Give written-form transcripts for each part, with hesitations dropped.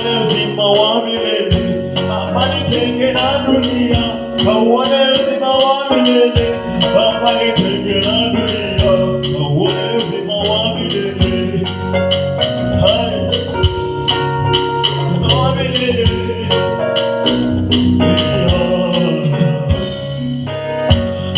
uzima wa milele, Baba nitenge na dunia, kauone uzima wa milele, Baba nitenge na dunia, kauone uzima wa milele, hai wa milele.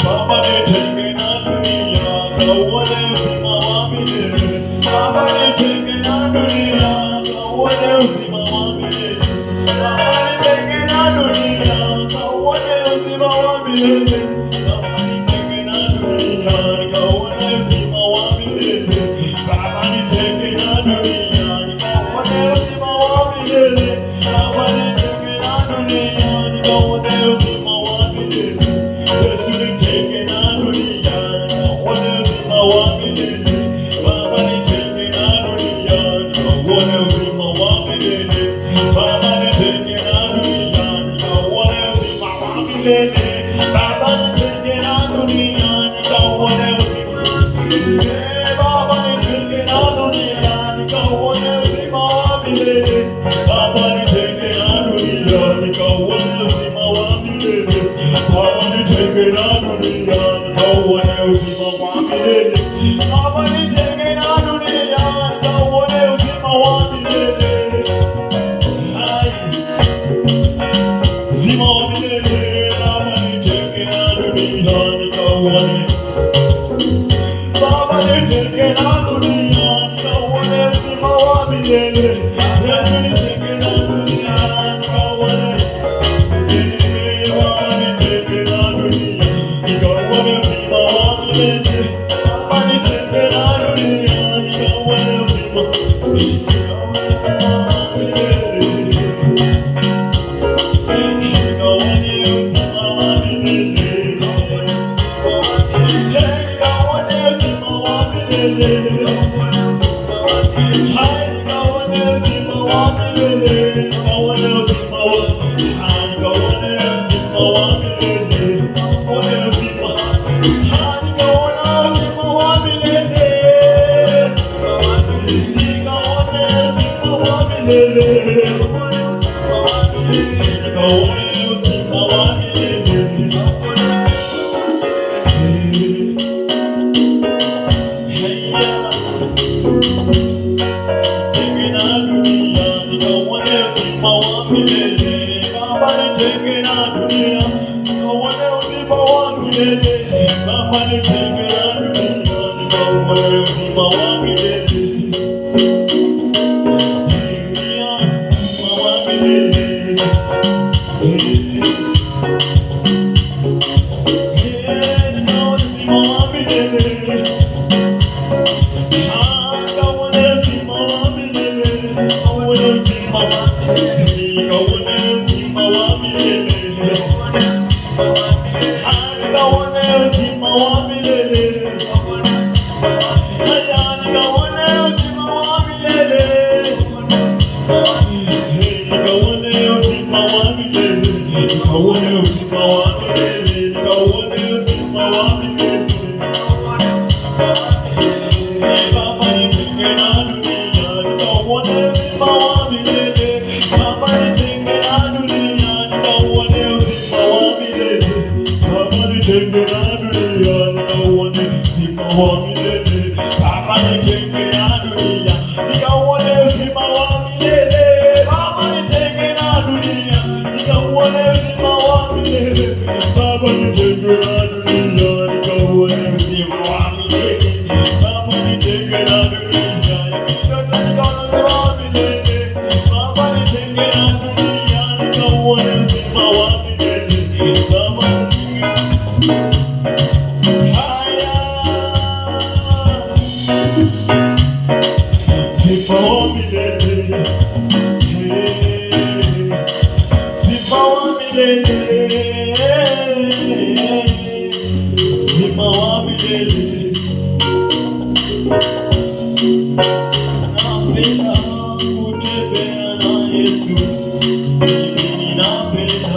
Baba nitenge na dunia, kauone uzima wa milele, Baba nitenge na dunia, kauone uzima wa milele, Baba nitenge na dunia, kauone uzima wa milele, Baba nitenge na dunia, kauone uzima wa milele, Baba nitenge na dunia, kauone uzima wa milele, Baba nitenge na dunia, kauone uzima wa milele. Yesu nitenge na dunia, kauone uzima wa milele, Baba nitenge na dunia, kauone uzima wa milele, Baba nitenge na dunia, kauone uzima wa milele, Baba nitenge na dunia, kauone uzima wa milele, Baba nitenge na dunia, kauone uzima wa milele, Baba nitenge na dunia, kauone uzima wa milele, Baba nitenge na dunia, kauone uzima wa milele, Baba nitenge na dunia, kauone uzima wa milele, hai uzima wa milele, Baba nitenge na dunia, kauone, Baba nitenge na dunia, kauone uzima wa milele, Yesu nitenge na dunia, kauone Baba nitenge na dunia, kauone uzima wa milele, Baba nitenge na dunia, kauone uzima wa milele, kauone uzima wa milele, kauone uzima wa milele, hai kauone uzima wa milele, kauone uzima wa hai kauone uzima wa milele, kauone uzima hai kauone uzima wa milele, kauone uzima wa milele, kauone uzima wa milele. Heya nitenge na dunia, kauone uzima wa milele, Baba nitenge na dunia, kauone uzima wa milele, Baba nitenge na dunia, kauone uzima wa milele, dunia uzima wa milele, kauone uzima wa milele. Nitenge na dunia, nikauone uzima wa milele, Baba nitenge na dunia, nikauone uzima wa milele, Baba nitenge na dunia, nikauone uzima wa milele, Baba nitenge na dunia, nikauone uzima wa milele, Baba nitenge na dunia, nikitoka nikaone uzima wa milele, Baba nitenge na dunia, nikauone uzima wa milele, Baba sifa wa milele, sifa wa milele, sifa wa milele. Napenda kutembea na Yesu, mimi ninapenda